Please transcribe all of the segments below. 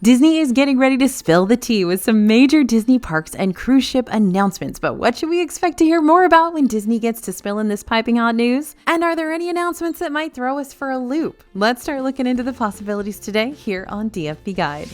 Disney is getting ready to spill the tea with some major Disney parks and cruise ship announcements, but what should we expect to hear more about when Disney gets to spill in this piping hot news? And are there any announcements that might throw us for a loop? Let's start looking into the possibilities today here on DFB Guide.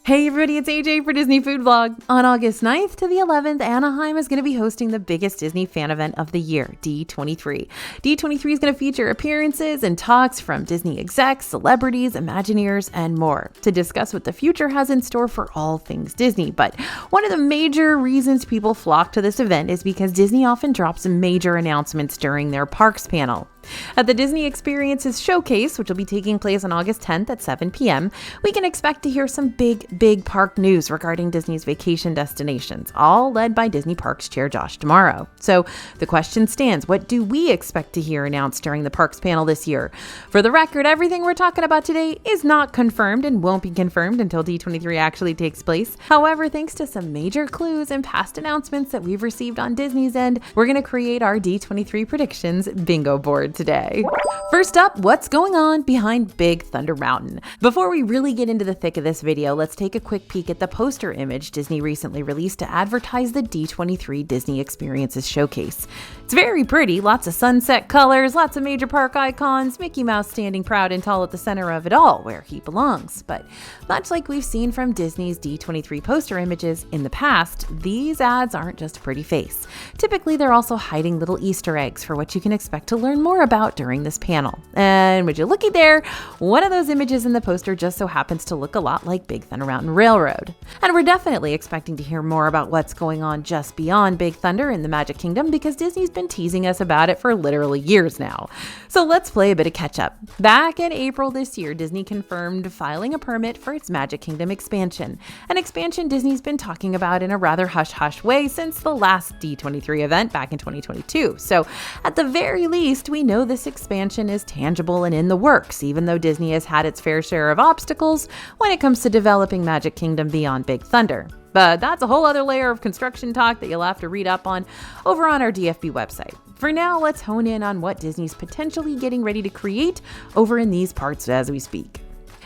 Hey everybody, it's AJ for Disney Food Vlog. On August 9th to the 11th, Anaheim is going to be hosting the biggest Disney fan event of the year, D23. D23 is going to feature appearances and talks from Disney execs, celebrities, Imagineers, and more to discuss what the future has in store for all things Disney. But one of the major reasons people flock to this event is because Disney often drops major announcements during their parks panel. At the Disney Experiences Showcase, which will be taking place on August 10th at 7 p.m., we can expect to hear some big park news regarding Disney's vacation destinations, all led by Disney Parks Chair Josh D'Amaro. So the question stands, what do we expect to hear announced during the parks panel this year? For the record, everything we're talking about today is not confirmed and won't be confirmed until D23 actually takes place. However, thanks to some major clues and past announcements that we've received on Disney's end, we're going to create our D23 predictions bingo board today. First up, what's going on behind Big Thunder Mountain? Before we really get into the thick of this video, let's take a quick peek at the poster image Disney recently released to advertise the D23 Disney Experiences Showcase. It's very pretty, lots of sunset colors, lots of major park icons, Mickey Mouse standing proud and tall at the center of it all, where he belongs. But much like we've seen from Disney's D23 poster images in the past, these ads aren't just a pretty face. Typically, they're also hiding little Easter eggs for what you can expect to learn more about during this panel. And would you looky there, one of those images in the poster just so happens to look a lot like Big Thunder Mountain Railroad. And we're definitely expecting to hear more about what's going on just beyond Big Thunder in the Magic Kingdom because Disney's been teasing us about it for literally years now. So let's play a bit of catch up. Back in April this year, Disney confirmed filing a permit for its Magic Kingdom expansion, an expansion Disney's been talking about in a rather hush-hush way since the last D23 event back in 2022. So at the very least, we know this expansion is tangible and in the works, even though Disney has had its fair share of obstacles when it comes to developing Magic Kingdom beyond Big Thunder. But that's a whole other layer of construction talk that you'll have to read up on over on our DFB website. For now, let's hone in on what Disney's potentially getting ready to create over in these parts as we speak.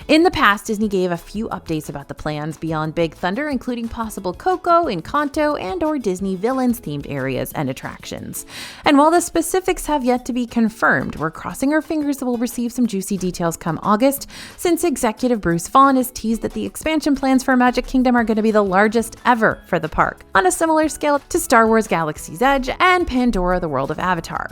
In the past, Disney gave a few updates about the plans beyond Big Thunder, including possible Coco, Encanto, and/or Disney Villains-themed areas and attractions. And while the specifics have yet to be confirmed, we're crossing our fingers that we'll receive some juicy details come August, since executive Bruce Vaughn has teased that the expansion plans for Magic Kingdom are going to be the largest ever for the park, on a similar scale to Star Wars Galaxy's Edge and Pandora: The World of Avatar.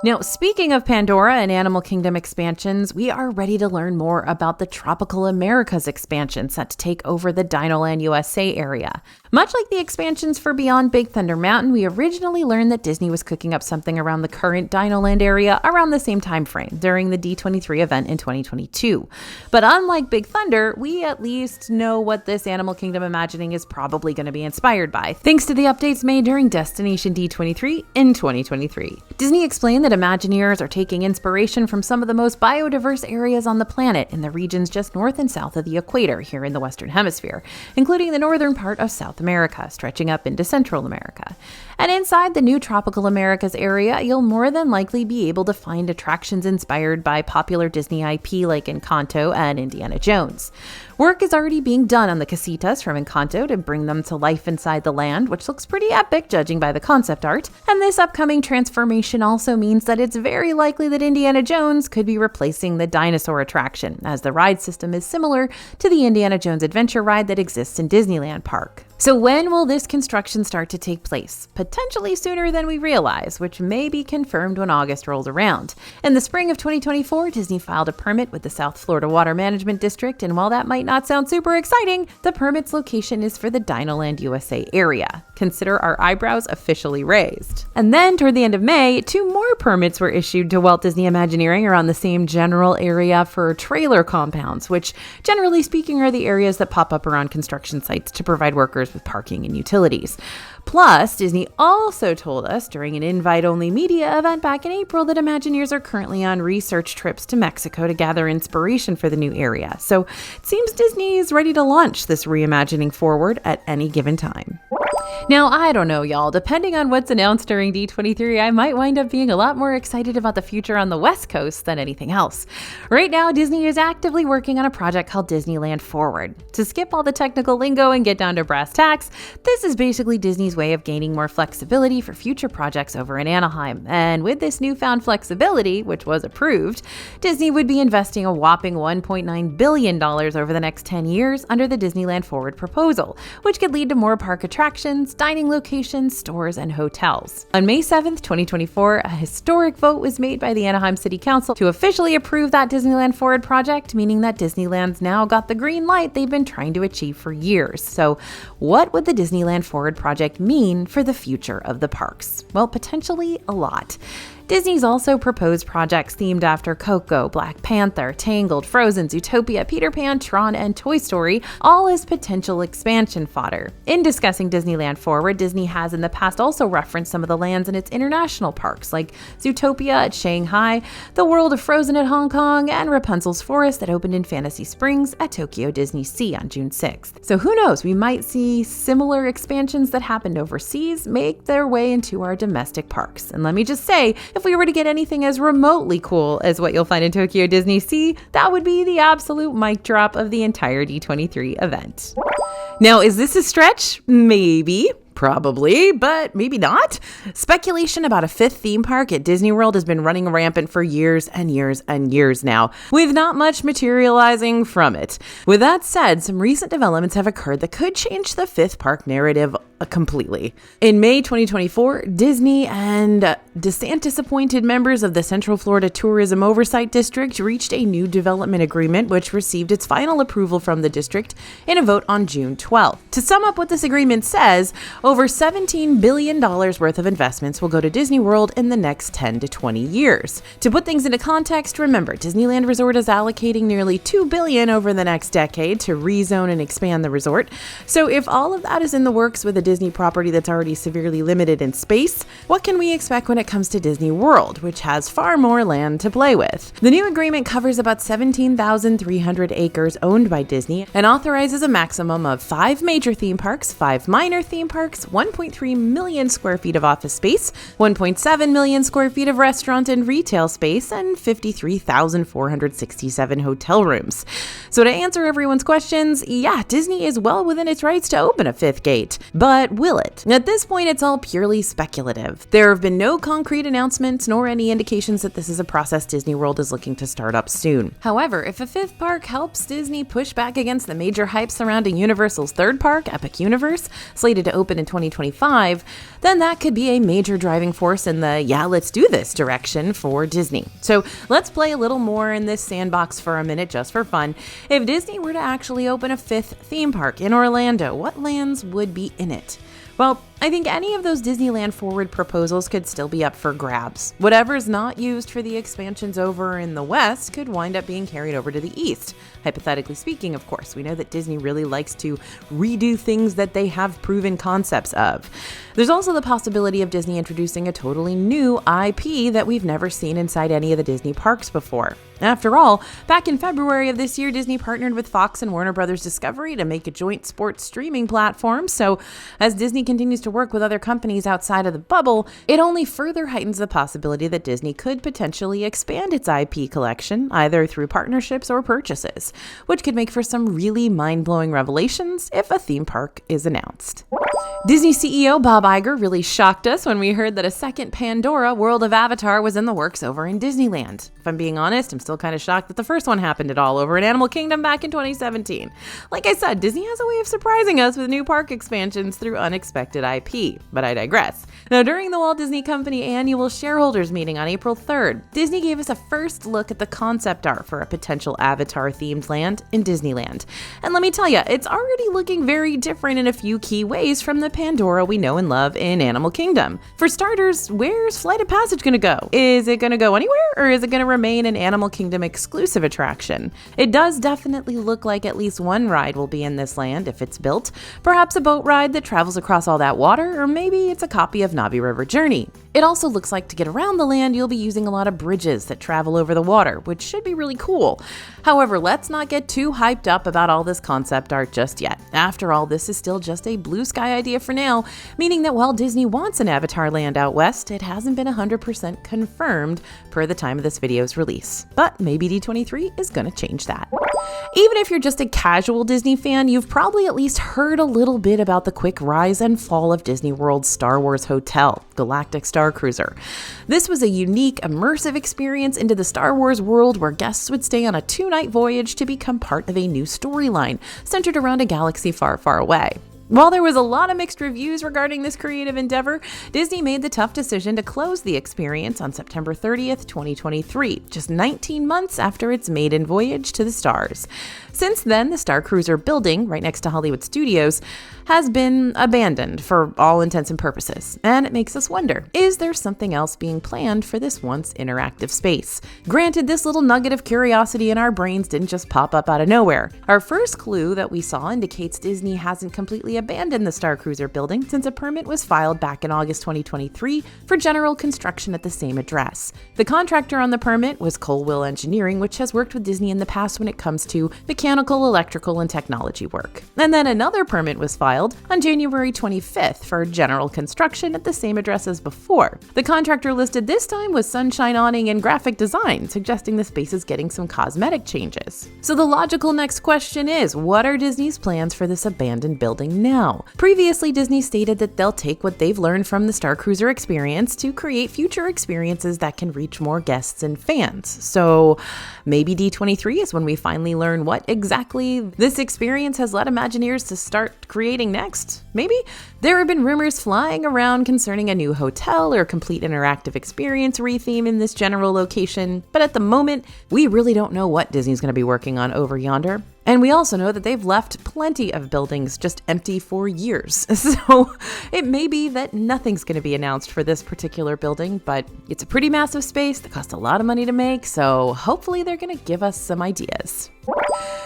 Now, speaking of Pandora and Animal Kingdom expansions, we are ready to learn more about the Tropical Americas expansion set to take over the Dinoland USA area. Much like the expansions for Beyond Big Thunder Mountain, we originally learned that Disney was cooking up something around the current Dinoland area around the same time frame during the D23 event in 2022. But unlike Big Thunder, we at least know what this Animal Kingdom imagining is probably going to be inspired by, thanks to the updates made during Destination D23 in 2023. Disney explained that Imagineers are taking inspiration from some of the most biodiverse areas on the planet in the regions just north and south of the equator here in the Western Hemisphere, including the northern part of South America, stretching up into Central America. And inside the new Tropical Americas area, you'll more than likely be able to find attractions inspired by popular Disney IP like Encanto and Indiana Jones. Work is already being done on the casitas from Encanto to bring them to life inside the land, which looks pretty epic judging by the concept art. And this upcoming transformation also means that it's very likely that Indiana Jones could be replacing the dinosaur attraction, as the ride system is similar to the Indiana Jones Adventure ride that exists in Disneyland Park. So when will this construction start to take place? Potentially sooner than we realize, which may be confirmed when August rolls around. In the spring of 2024, Disney filed a permit with the South Florida Water Management District, and while that might not sound super exciting, the permit's location is for the Dinoland USA area. Consider our eyebrows officially raised. And then toward the end of May, 2 more permits were issued to Walt Disney Imagineering around the same general area for trailer compounds, which generally speaking are the areas that pop up around construction sites to provide workers with parking and utilities. Plus, Disney also told us during an invite-only media event back in April that Imagineers are currently on research trips to Mexico to gather inspiration for the new area. So it seems Disney is ready to launch this reimagining forward at any given time. Now, I don't know, y'all. Depending on what's announced during D23, I might wind up being a lot more excited about the future on the West Coast than anything else. Right now, Disney is actively working on a project called Disneyland Forward. To skip all the technical lingo and get down to brass tacks, this is basically Disney's way of gaining more flexibility for future projects over in Anaheim. And with this newfound flexibility, which was approved, Disney would be investing a whopping $1.9 billion over the next 10 years under the Disneyland Forward proposal, which could lead to more park attractions, dining locations, stores, and hotels. On May 7th, 2024, a historic vote was made by the Anaheim City Council to officially approve that Disneyland Forward project, meaning that Disneyland's now got the green light they've been trying to achieve for years. So, what would the Disneyland Forward project mean for the future of the parks? Well, potentially a lot. Disney's also proposed projects themed after Coco, Black Panther, Tangled, Frozen, Zootopia, Peter Pan, Tron, and Toy Story, all as potential expansion fodder. In discussing Disneyland Forward, Disney has in the past also referenced some of the lands in its international parks, like Zootopia at Shanghai, the World of Frozen at Hong Kong, and Rapunzel's Forest that opened in Fantasy Springs at Tokyo Disney Sea on June 6th. So who knows, we might see similar expansions that happened overseas make their way into our domestic parks. And let me just say, if we were to get anything as remotely cool as what you'll find in Tokyo Disney Sea, that would be the absolute mic drop of the entire D23 event. Now, is this a stretch? Maybe. Probably, but maybe not. Speculation about a fifth theme park at Disney World has been running rampant for years and years and years now, with not much materializing from it. With that said, some recent developments have occurred that could change the fifth park narrative completely. In May 2024, Disney and DeSantis-appointed members of the Central Florida Tourism Oversight District reached a new development agreement, which received its final approval from the district in a vote on June 12th. To sum up what this agreement says, over $17 billion worth of investments will go to Disney World in the next 10 to 20 years. To put things into context, remember, Disneyland Resort is allocating nearly $2 billion over the next decade to rezone and expand the resort. So if all of that is in the works with a Disney property that's already severely limited in space, what can we expect when it comes to Disney World, which has far more land to play with? The new agreement covers about 17,300 acres owned by Disney and authorizes a maximum of 5 major theme parks, 5 minor theme parks, 1.3 million square feet of office space, 1.7 million square feet of restaurant and retail space, and 53,467 hotel rooms. So to answer everyone's questions, yeah, Disney is well within its rights to open a fifth gate, but will it? At this point, it's all purely speculative. There have been no concrete announcements nor any indications that this is a process Disney World is looking to start up soon. However, if a fifth park helps Disney push back against the major hype surrounding Universal's third park, Epic Universe, slated to open in 2025, then that could be a major driving force in the yeah, let's do this direction for Disney. So let's play a little more in this sandbox for a minute just for fun. If Disney were to actually open a fifth theme park in Orlando, what lands would be in it? Well, I think any of those Disneyland Forward proposals could still be up for grabs. Whatever's not used for the expansions over in the West could wind up being carried over to the East. Hypothetically speaking, of course, we know that Disney really likes to redo things that they have proven concepts of. There's also the possibility of Disney introducing a totally new IP that we've never seen inside any of the Disney parks before. After all, back in February of this year, Disney partnered with Fox and Warner Bros. Discovery to make a joint sports streaming platform. So as Disney continues to work with other companies outside of the bubble, it only further heightens the possibility that Disney could potentially expand its IP collection, either through partnerships or purchases, which could make for some really mind-blowing revelations if a theme park is announced. Disney CEO Bob Iger really shocked us when we heard that a second Pandora World of Avatar was in the works over in Disneyland. If I'm being honest, I'm still kind of shocked that the first one happened at all over in Animal Kingdom back in 2017. Like I said, Disney has a way of surprising us with new park expansions through unexpected IP, but I digress. Now, during the Walt Disney Company annual shareholders meeting on April 3rd, Disney gave us a first look at the concept art for a potential Avatar-themed land in Disneyland. And let me tell you, it's already looking very different in a few key ways from the Pandora we know and love in Animal Kingdom. For starters, where's Flight of Passage going to go? Is it going to go anywhere, or is it going to remain an Animal Kingdom exclusive attraction? It does definitely look like at least one ride will be in this land if it's built. Perhaps a boat ride that travels across all that water, or maybe it's a copy of Navi River Journey. It also looks like to get around the land, you'll be using a lot of bridges that travel over the water, which should be really cool. However, let's not get too hyped up about all this concept art just yet. After all, this is still just a blue sky idea for now, meaning that while Disney wants an Avatar land out west, it hasn't been 100% confirmed per the time of this video's release. But maybe D23 is gonna change that. Even if you're just a casual Disney fan, you've probably at least heard a little bit about the quick rise and fall of Disney World's Star Wars Hotel, Galactic Star Cruiser. This was a unique, immersive experience into the Star Wars world where guests would stay on a 2-night voyage to become part of a new storyline centered around a galaxy far, far away. While there was a lot of mixed reviews regarding this creative endeavor, Disney made the tough decision to close the experience on September 30th, 2023, just 19 months after its maiden voyage to the stars. Since then, the Star Cruiser building, right next to Hollywood Studios, has been abandoned for all intents and purposes, and it makes us wonder, is there something else being planned for this once interactive space? Granted, this little nugget of curiosity in our brains didn't just pop up out of nowhere. Our first clue that we saw indicates Disney hasn't completely abandoned the Star Cruiser building since a permit was filed back in August 2023 for general construction at the same address. The contractor on the permit was Colwell Engineering, which has worked with Disney in the past when it comes to mechanical, electrical, and technology work. And then another permit was filed on January 25th for general construction at the same address as before. The contractor listed this time was Sunshine Awning and Graphic Design, suggesting the space is getting some cosmetic changes. So the logical next question is, what are Disney's plans for this abandoned building now? Previously, Disney stated that they'll take what they've learned from the Star Cruiser experience to create future experiences that can reach more guests and fans. So maybe D23 is when we finally learn what exactly this experience has led Imagineers to start creating next. Maybe there have been rumors flying around concerning a new hotel or complete interactive experience retheme in this general location, but at the moment, we really don't know what Disney's going to be working on over yonder. And we also know that they've left plenty of buildings just empty for years. So it may be that nothing's going to be announced for this particular building, but it's a pretty massive space that costs a lot of money to make, so hopefully they're going to give us some ideas.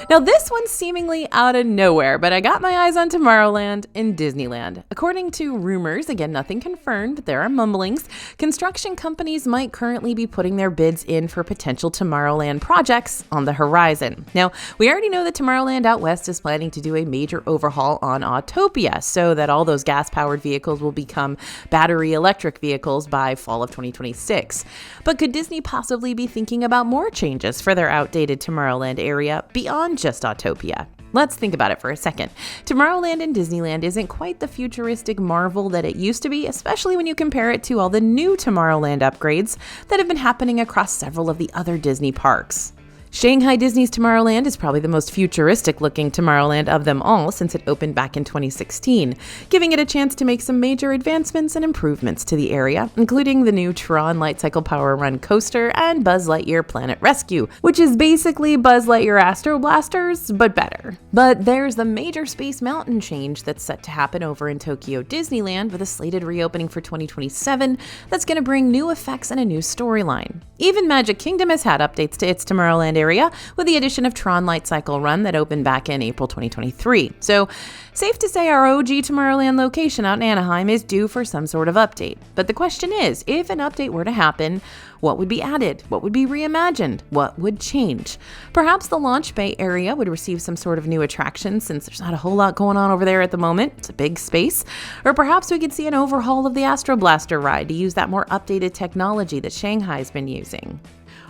Now this one's seemingly out of nowhere, but I got my eyes on Tomorrowland in Disneyland. According to rumors, again nothing confirmed, but there are mumblings, construction companies might currently be putting their bids in for potential Tomorrowland projects on the horizon. Now, we already know that Tomorrowland out west is planning to do a major overhaul on Autopia so that all those gas-powered vehicles will become battery electric vehicles by fall of 2026. But could Disney possibly be thinking about more changes for their outdated Tomorrowland area beyond just Autopia? Let's think about it for a second. Tomorrowland in Disneyland isn't quite the futuristic marvel that it used to be, especially when you compare it to all the new Tomorrowland upgrades that have been happening across several of the other Disney parks. Shanghai Disney's Tomorrowland is probably the most futuristic looking Tomorrowland of them all since it opened back in 2016, giving it a chance to make some major advancements and improvements to the area, including the new Tron Light Cycle Power Run coaster and Buzz Lightyear Planet Rescue, which is basically Buzz Lightyear Astro Blasters, but better. But there's the major Space Mountain change that's set to happen over in Tokyo Disneyland with a slated reopening for 2027 that's going to bring new effects and a new storyline. Even Magic Kingdom has had updates to its Tomorrowland area with the addition of Tron Light Cycle Run that opened back in April 2023. So safe to say our OG Tomorrowland location out in Anaheim is due for some sort of update. But the question is, if an update were to happen, what would be added? What would be reimagined? What would change? Perhaps the Launch Bay area would receive some sort of new attraction since there's not a whole lot going on over there at the moment. It's a big space. Or perhaps we could see an overhaul of the Astro Blaster ride to use that more updated technology that Shanghai's been using.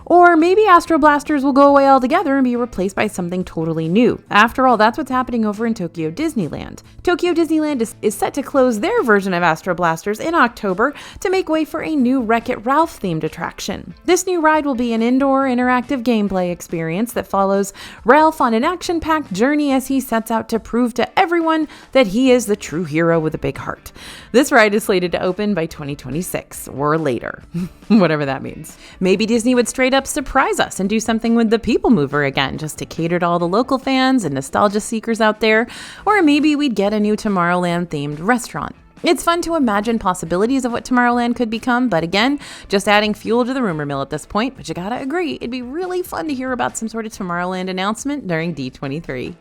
Or maybe Astro Blasters will go away altogether and be replaced by something totally new. After all, that's what's happening over in Tokyo Disneyland. Tokyo Disneyland is set to close their version of Astro Blasters in October to make way for a new Wreck-It Ralph themed attraction. This new ride will be an indoor interactive gameplay experience that follows Ralph on an action-packed journey as he sets out to prove to everyone that he is the true hero with a big heart. This ride is slated to open by 2026 or later, whatever that means. Maybe Disney would straight up surprise us and do something with the People Mover again, just to cater to all the local fans and nostalgia seekers out there. Or maybe we'd get a new Tomorrowland themed restaurant. It's fun to imagine possibilities of what Tomorrowland could become, but again, just adding fuel to the rumor mill at this point, but you gotta agree, it'd be really fun to hear about some sort of Tomorrowland announcement during D23.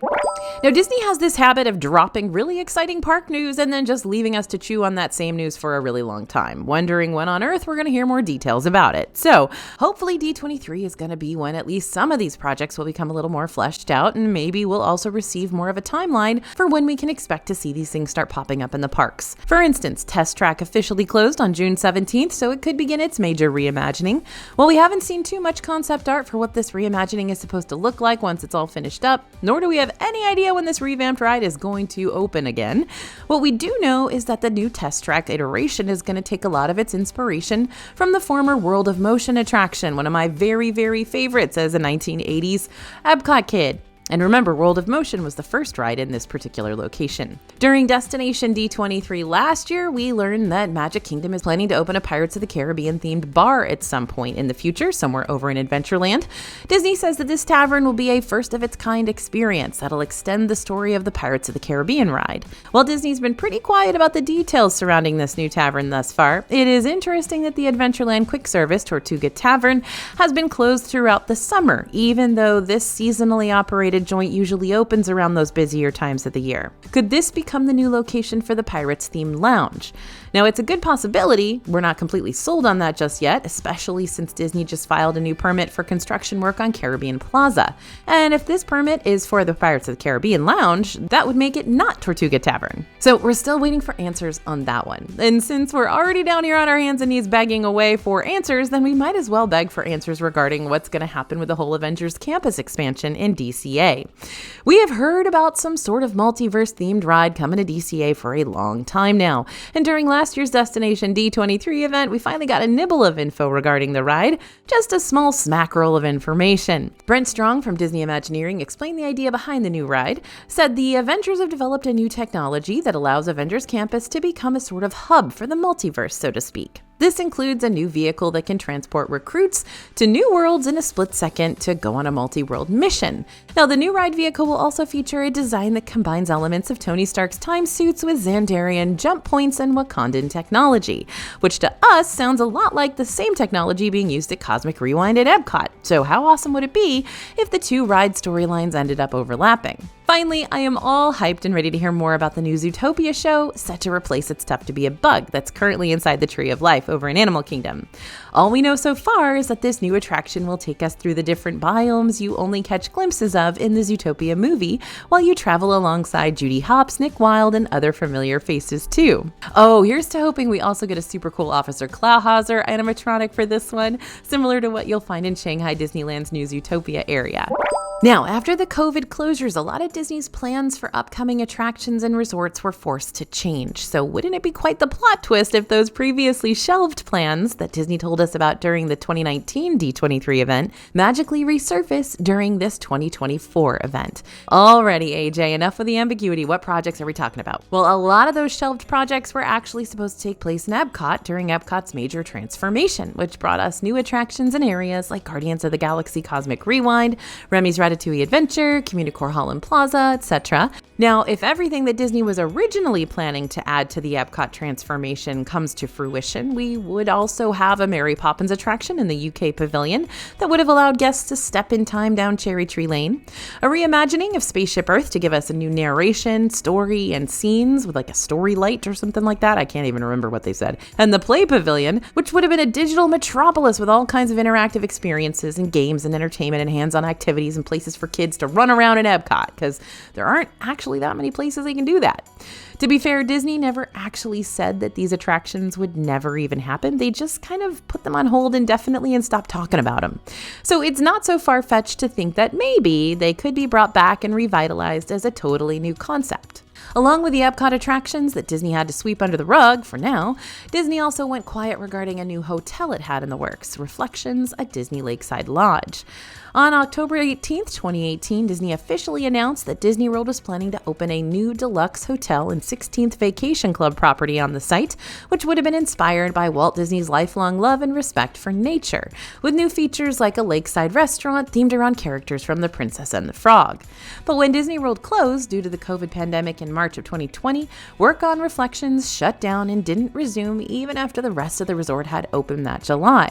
Now, Disney has this habit of dropping really exciting park news and then just leaving us to chew on that same news for a really long time, wondering when on earth we're going to hear more details about it. So hopefully D23 is going to be when at least some of these projects will become a little more fleshed out, and maybe we'll also receive more of a timeline for when we can expect to see these things start popping up in the parks. For instance, Test Track officially closed on June 17th, so it could begin its major reimagining. While we haven't seen too much concept art for what this reimagining is supposed to look like once it's all finished up, nor do we have any idea when this revamped ride is going to open again. What we do know is that the new Test Track iteration is going to take a lot of its inspiration from the former World of Motion attraction, one of my very, very favorites as a 1980s Epcot kid. And remember, World of Motion was the first ride in this particular location. During Destination D23 last year, we learned that Magic Kingdom is planning to open a Pirates of the Caribbean themed bar at some point in the future, somewhere over in Adventureland. Disney says that this tavern will be a first of its kind experience that'll extend the story of the Pirates of the Caribbean ride. While Disney's been pretty quiet about the details surrounding this new tavern thus far, it is interesting that the Adventureland quick service Tortuga Tavern has been closed throughout the summer, even though this seasonally operated joint usually opens around those busier times of the year. Could this become the new location for the Pirates themed lounge? Now, it's a good possibility. We're not completely sold on that just yet, especially since Disney just filed a new permit for construction work on Caribbean Plaza. And if this permit is for the Pirates of the Caribbean lounge, that would make it not Tortuga Tavern. So we're still waiting for answers on that one. And since we're already down here on our hands and knees begging away for answers, then we might as well beg for answers regarding what's going to happen with the whole Avengers campus expansion in DCA. We have heard about some sort of multiverse themed ride coming to DCA for a long time now. And during last year's Destination D23 event, we finally got a nibble of info regarding the ride, just a small smackerel of information. Brent Strong from Disney Imagineering explained the idea behind the new ride, said the Avengers have developed a new technology that allows Avengers Campus to become a sort of hub for the multiverse, so to speak. This includes a new vehicle that can transport recruits to new worlds in a split second to go on a multi-world mission. Now, the new ride vehicle will also feature a design that combines elements of Tony Stark's time suits with Xandarian jump points and Wakandan technology, which to us sounds a lot like the same technology being used at Cosmic Rewind at Epcot. So how awesome would it be if the two ride storylines ended up overlapping? Finally, I am all hyped and ready to hear more about the new Zootopia show, set to replace It's Tough to Be a Bug that's currently inside the Tree of Life over in Animal Kingdom. All we know so far is that this new attraction will take us through the different biomes you only catch glimpses of in the Zootopia movie, while you travel alongside Judy Hopps, Nick Wilde, and other familiar faces too. Oh, here's to hoping we also get a super cool Officer Clawhauser animatronic for this one, similar to what you'll find in Shanghai Disneyland's new Zootopia area. Now, after the COVID closures, a lot of Disney's plans for upcoming attractions and resorts were forced to change. So wouldn't it be quite the plot twist if those previously shelved plans that Disney told us about during the 2019 D23 event magically resurface during this 2024 event? Alrighty, AJ, enough of the ambiguity. What projects are we talking about? Well, a lot of those shelved projects were actually supposed to take place in Epcot during Epcot's major transformation, which brought us new attractions and areas like Guardians of the Galaxy Cosmic Rewind, Remy's Ratatouille Adventure, Communicore Hall and Plaza, etc. Now, if everything that Disney was originally planning to add to the Epcot transformation comes to fruition, we would also have a Mary Poppins attraction in the UK Pavilion that would have allowed guests to step in time down Cherry Tree Lane, a reimagining of Spaceship Earth to give us a new narration, story, and scenes with like a story light or something like that. I can't even remember what they said. And the Play Pavilion, which would have been a digital metropolis with all kinds of interactive experiences and games and entertainment and hands-on activities and places for kids to run around in Epcot, because there aren't actually that many places they can do that. To be fair, Disney never actually said that these attractions would never even happen. They just kind of put them on hold indefinitely and stopped talking about them. So it's not so far-fetched to think that maybe they could be brought back and revitalized as a totally new concept. Along with the Epcot attractions that Disney had to sweep under the rug for now, Disney also went quiet regarding a new hotel it had in the works, Reflections at Disney Lakeside Lodge. On October 18th, 2018, Disney officially announced that Disney World was planning to open a new deluxe hotel and 16th Vacation Club property on the site, which would have been inspired by Walt Disney's lifelong love and respect for nature, with new features like a lakeside restaurant themed around characters from The Princess and the Frog. But when Disney World closed due to the COVID pandemic in March of 2020, work on Reflections shut down and didn't resume even after the rest of the resort had opened that July.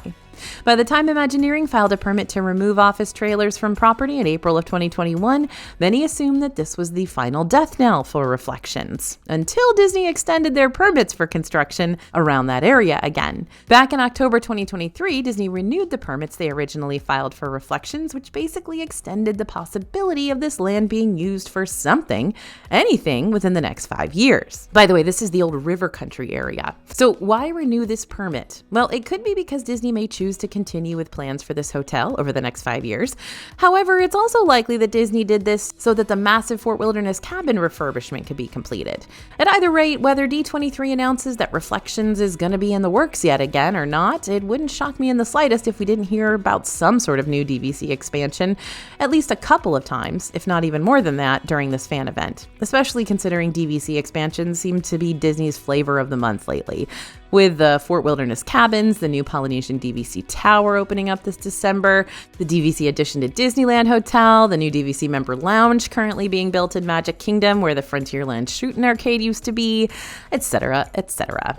By the time Imagineering filed a permit to remove office trailers from property in April of 2021, many assumed that this was the final death knell for Reflections, until Disney extended their permits for construction around that area again. Back in October 2023, Disney renewed the permits they originally filed for Reflections, which basically extended the possibility of this land being used for something, anything, within the next 5 years. By the way, this is the old river country area. So why renew this permit? Well, it could be because Disney may choose to continue with plans for this hotel over the next 5 years. However, it's also likely that Disney did this so that the massive Fort Wilderness cabin refurbishment could be completed. At either rate, whether D23 announces that Reflections is going to be in the works yet again or not, it wouldn't shock me in the slightest if we didn't hear about some sort of new DVC expansion at least a couple of times, if not even more than that, during this fan event, especially considering DVC expansions seem to be Disney's flavor of the month lately. With the Fort Wilderness cabins, the new Polynesian DVC Tower opening up this December, the DVC addition to Disneyland Hotel, the new DVC member lounge currently being built in Magic Kingdom where the Frontierland Shootin' Arcade used to be, etc., etc.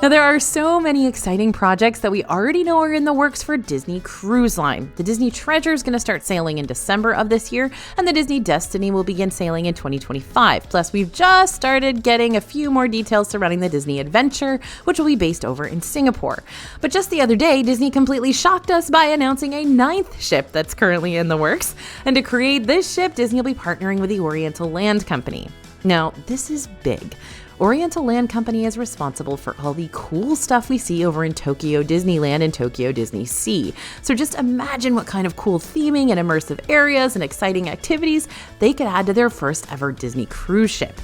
Now there are so many exciting projects that we already know are in the works for Disney Cruise Line. The Disney Treasure is going to start sailing in December of this year, and the Disney Destiny will begin sailing in 2025. Plus, we've just started getting a few more details surrounding the Disney Adventure, which will be based over in Singapore. But just the other day, Disney completely shocked us by announcing a 9th ship that's currently in the works. And to create this ship, Disney will be partnering with the Oriental Land Company. Now, this is big. Oriental Land Company is responsible for all the cool stuff we see over in Tokyo Disneyland and Tokyo Disney Sea. So just imagine what kind of cool theming and immersive areas and exciting activities they could add to their first ever Disney cruise ship.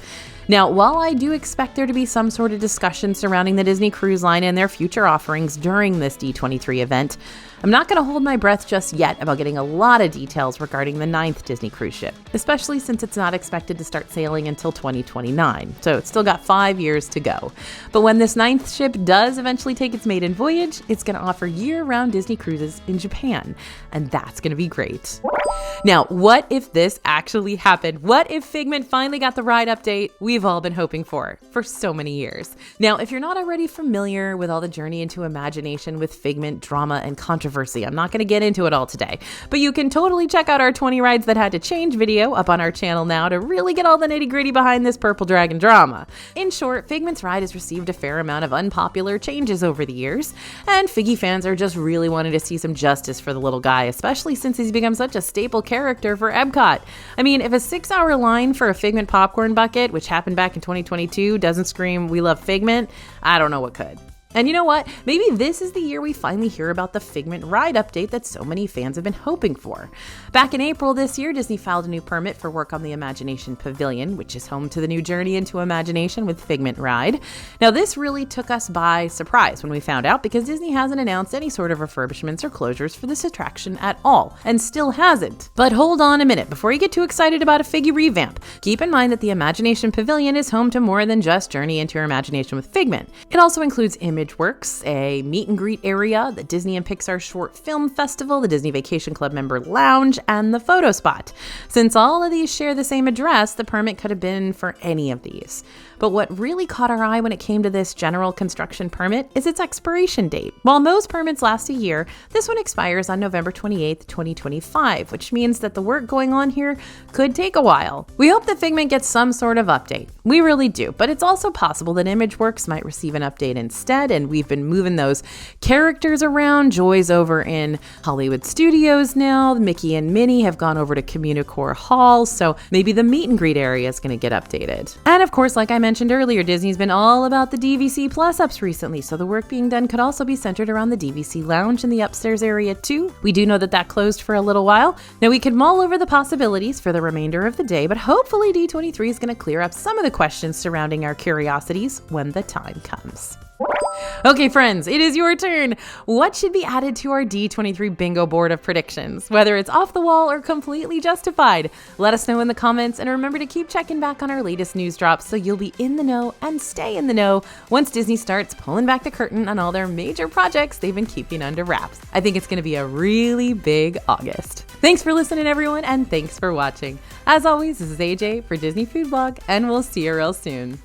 Now, while I do expect there to be some sort of discussion surrounding the Disney Cruise Line and their future offerings during this D23 event, I'm not going to hold my breath just yet about getting a lot of details regarding the 9th Disney cruise ship, especially since it's not expected to start sailing until 2029, so it's still got 5 years to go. But when this 9th ship does eventually take its maiden voyage, it's going to offer year-round Disney cruises in Japan, and that's going to be great. Now, what if this actually happened? What if Figment finally got the ride update we've all been hoping for so many years? Now, if you're not already familiar with all the journey into imagination with Figment, drama, and controversy, I'm not going to get into it all today, but you can totally check out our 20 rides that had to change video up on our channel now to really get all the nitty-gritty behind this Purple Dragon drama. In short, Figment's ride has received a fair amount of unpopular changes over the years, and Figgy fans are just really wanting to see some justice for the little guy, especially since he's become such a staple character for Epcot. I mean, if a 6-hour line for a Figment popcorn bucket, which happened back in 2022, doesn't scream "we love Figment," I don't know what could. And you know what? Maybe this is the year we finally hear about the Figment ride update that so many fans have been hoping for. Back in April this year, Disney filed a new permit for work on the Imagination Pavilion, which is home to the new Journey into Imagination with Figment ride. Now, this really took us by surprise when we found out, because Disney hasn't announced any sort of refurbishments or closures for this attraction at all, and still hasn't. But hold on a minute, before you get too excited about a Figgy revamp, keep in mind that the Imagination Pavilion is home to more than just Journey into Your Imagination with Figment. It also includes Works, a meet and greet area, the Disney and Pixar Short Film Festival, the Disney Vacation Club member lounge, and the photo spot. Since all of these share the same address, the permit could have been for any of these. But what really caught our eye when it came to this general construction permit is its expiration date. While most permits last a year, this one expires on November 28th, 2025, which means that the work going on here could take a while. We hope that Figment gets some sort of update. We really do, but it's also possible that ImageWorks might receive an update instead, and we've been moving those characters around. Joy's over in Hollywood Studios now. Mickey and Minnie have gone over to Communicore Hall, so maybe the meet and greet area is going to get updated. And of course, like I mentioned earlier, Disney's been all about the DVC Plus ups recently, so the work being done could also be centered around the DVC lounge in the upstairs area too. We do know that that closed for a little while. Now, we could mull over the possibilities for the remainder of the day, but hopefully D23 is going to clear up some of the questions surrounding our curiosities when the time comes. Okay, friends, it is your turn. What should be added to our D23 bingo board of predictions? Whether it's off the wall or completely justified, let us know in the comments, and remember to keep checking back on our latest news drops so you'll be in the know and stay in the know once Disney starts pulling back the curtain on all their major projects they've been keeping under wraps. I think it's going to be a really big August. Thanks for listening, everyone, and thanks for watching. As always, this is AJ for Disney Food Blog, and we'll see you real soon.